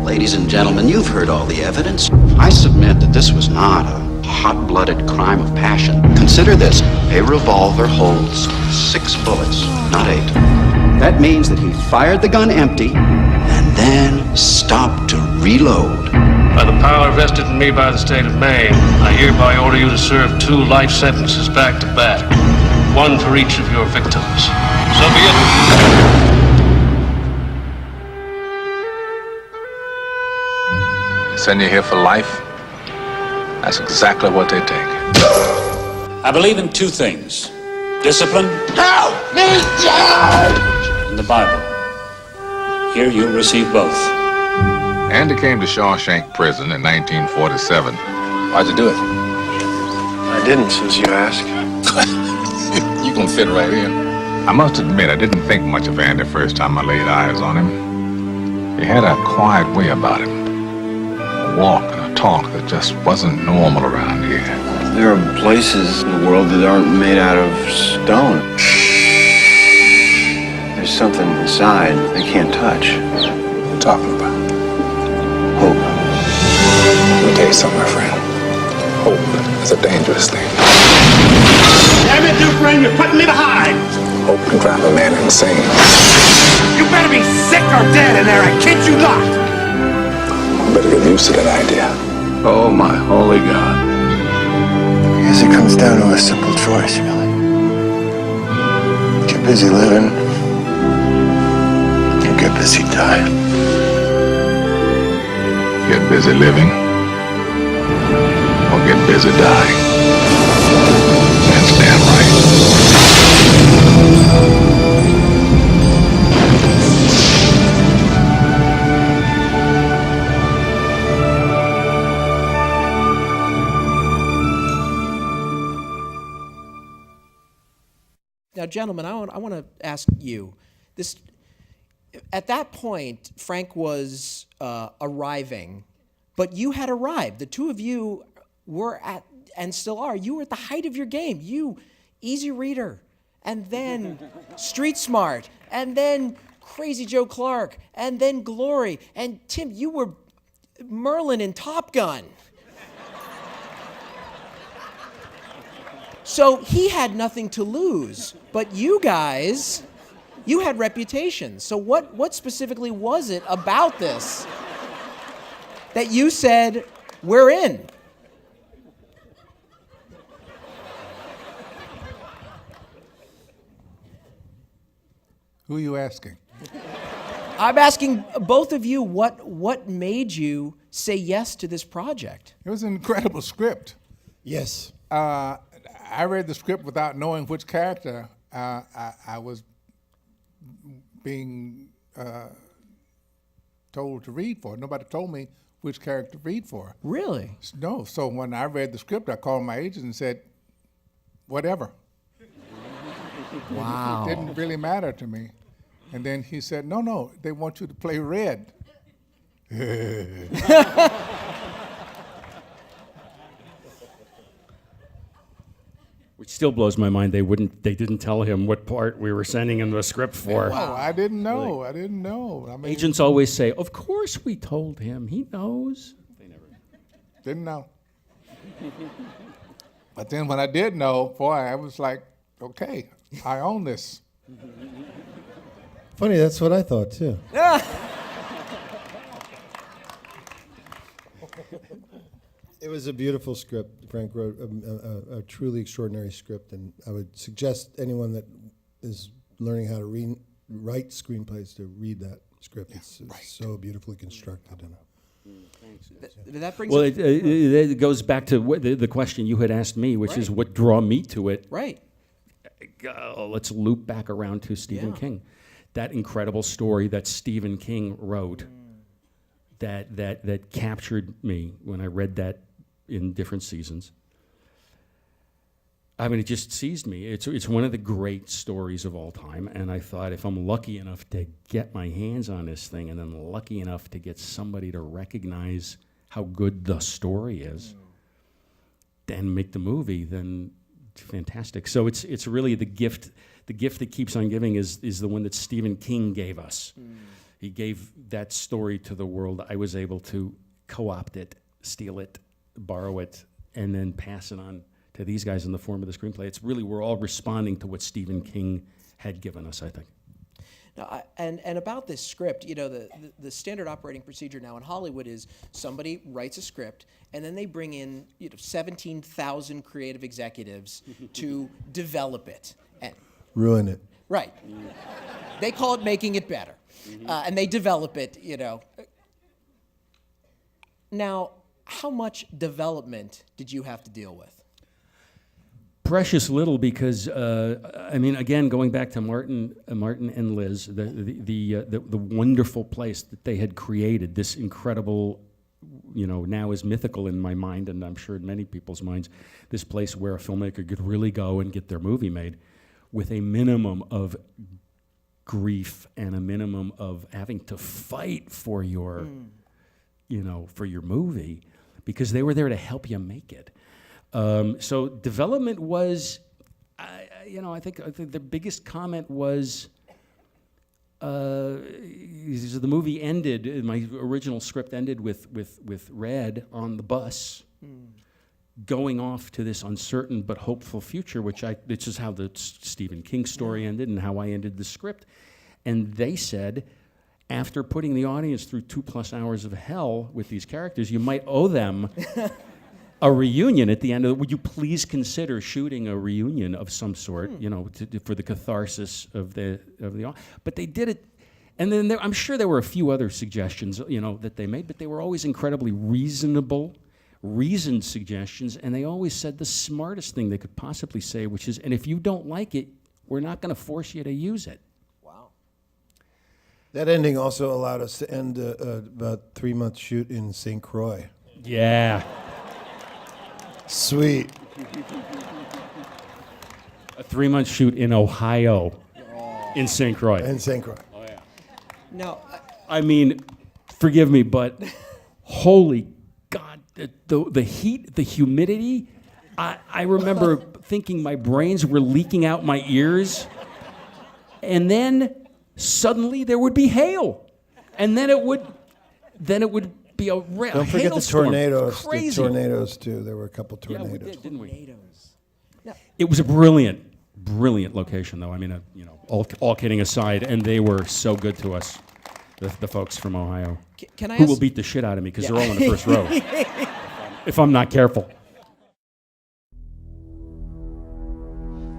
Ladies and gentlemen, you've heard all the evidence. I submit that this was not a hot-blooded crime of passion. Consider this. A revolver holds 6 bullets, not 8. That means that he fired the gun empty and then stopped to reload. By the power vested in me by the state of Maine, I hereby order you to serve 2 life sentences back to back. 1 for each of your victims. So be it. Send you here for life? That's exactly what they take. I believe in 2 things. Discipline. Help me, Joe! And the Bible. Here you receive both. Andy came to Shawshank Prison in 1947. Why'd you do it? I didn't, since you asked. You can fit right in. I must admit, I didn't think much of Andy first time I laid eyes on him. He had a quiet way about him. A walk and a talk that just wasn't normal around here. There are places in the world that aren't made out of stone. There's something inside they can't touch. What are you talking about? Hope. Let me tell you something, my friend. Hope is a dangerous thing. Damn it, Dufresne, you're putting me behind! Hope can drive a man insane. You better be sick or dead in there, I kid you not! You better get used to that idea. Oh, my holy God. I guess it comes down to a simple choice, really. Get busy living, or get busy dying. Get busy living, or get busy dying. That's damn right. Now, gentlemen, I want to ask you this. At that point, Frank was arriving, but you had arrived. The 2 of you were at, and still are, you were at the height of your game. You, easy reader, and then street smart, and then crazy Joe Clark, and then Glory. And Tim, you were Merlin in Top Gun. So he had nothing to lose, but you guys, you had reputation. So what specifically was it about this that you said, we're in? Who are you asking? I'm asking both of you what made you say yes to this project? It was an incredible script. Yes. I read the script without knowing which character I was being told to read for. Nobody told me which character to read for. Really? No. So when I read the script, I called my agent and said, whatever. Wow. It didn't really matter to me. And then he said, no, they want you to play Red. Which still blows my mind. They didn't tell him what part we were sending him the script for. Wow, I didn't know. I didn't know. I mean, Agents always say, "Of course we told him. He knows." They never didn't know. But then when I did know, boy, I was like, okay, I own this. Funny, that's what I thought too. It was a beautiful script. Frank wrote a truly extraordinary script, and I would suggest anyone that is learning how to write screenplays to read that script. Yeah, it's so beautifully constructed. That brings well, it goes back to the question you had asked me, which is what drew me to it. Right. Let's loop back around to Stephen King. That incredible story that Stephen King wrote that captured me when I read that in different seasons. I mean, it just seized me. It's one of the great stories of all time, and I thought if I'm lucky enough to get my hands on this thing and then lucky enough to get somebody to recognize how good the story is, then make the movie, then it's fantastic. So it's really the gift that keeps on giving is the one that Stephen King gave us. He gave that story to the world. I was able to co-opt it, steal it, borrow it, and then pass it on to these guys in the form of the screenplay. It's really, we're all responding to what Stephen King had given us, I think. Now, and about this script, you know, the standard operating procedure now in Hollywood is somebody writes a script, and then they bring in 17,000 creative executives to develop it. And Ruin it. right. They call it making it better. And they develop it, you know. Now, how much development did you have to deal with? Precious little, because I mean, again, going back to Martin and Liz, the wonderful place that they had created, this incredible, you know, now is mythical in my mind, and I'm sure in many people's minds, this place where a filmmaker could really go and get their movie made with a minimum of grief and a minimum of having to fight for your, you know, for your movie, because they were there to help you make it. So development was, you know, I think the biggest comment was, the movie ended, my original script ended with Red on the bus, going off to this uncertain but hopeful future, which is how the Stephen King story ended and how I ended the script. And they said, after putting the audience through 2+ hours of hell with these characters, you might owe them a reunion at the end of it. Would you please consider shooting a reunion of some sort, you know, for the catharsis of the. But they did it, and then I'm sure there were a few other suggestions, you know, that they made, but they were always incredibly reasoned suggestions, and they always said the smartest thing they could possibly say, which is, and if you don't like it, we're not going to force you to use it. Wow. That ending also allowed us to end about 3-month shoot in St. Croix. Yeah. Sweet. A 3-month shoot in Ohio, in St. Croix. In St. Croix. Oh, yeah. No. I mean, forgive me, but holy God, the heat, the humidity. I remember thinking my brains were leaking out my ears, and then suddenly there would be hail, and then it would be a Don't forget the tornadoes. Crazy. The tornadoes too. There were a couple tornadoes. Yeah, we did, didn't we? Tornadoes. No. It was a brilliant location, though. I mean, you know, all kidding aside, and they were so good to us, the folks from Ohio. Can I who ask? will beat the shit out of me because they're all in the first row, if I'm not careful.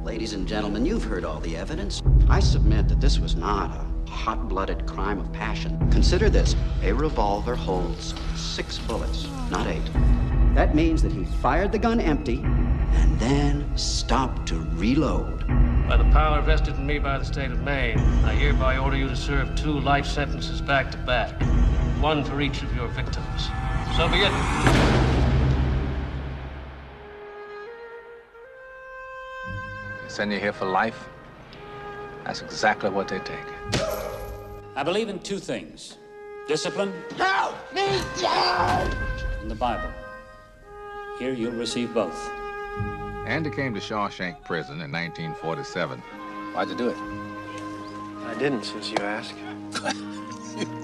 Ladies and gentlemen, you've heard all the evidence. I submit that this was not a hot-blooded crime of passion. Consider this. A revolver holds 6 bullets, not 8. That means that he fired the gun empty and then stopped to reload. By the power vested in me by the state of Maine, I hereby order you to serve 2 life sentences back to back, 1 for each of your victims. So be it. Send you here for life? That's exactly what they take. I believe in 2 things: discipline Help me down! and the Bible. Here you'll receive both. Andy came to Shawshank Prison in 1947. Why'd you do it? I didn't, since you asked.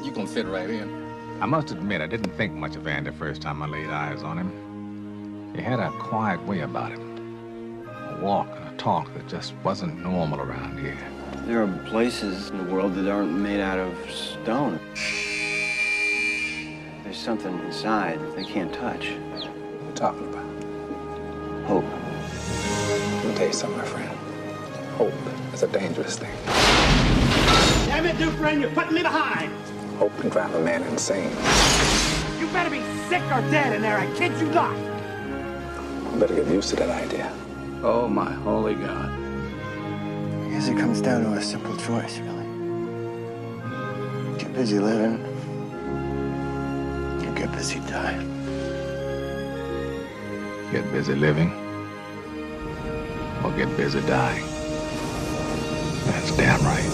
You gonna fit right in. I must admit, I didn't think much of Andy first time I laid eyes on him. He had a quiet way about him. A walk and a talk that just wasn't normal around here. There are places in the world that aren't made out of stone. There's something inside that they can't touch. What are you talking about? Hope. Let me tell you something, my friend. Hope is a dangerous thing. Damn it, Dufresne, you're putting me behind! Hope can drive a man insane. You better be sick or dead in there, I kid you not! You better get used to that idea. Oh, my holy God. I guess it comes down to a simple choice, really. Get busy living, or get busy dying. Get busy living, or get busy dying. That's damn right.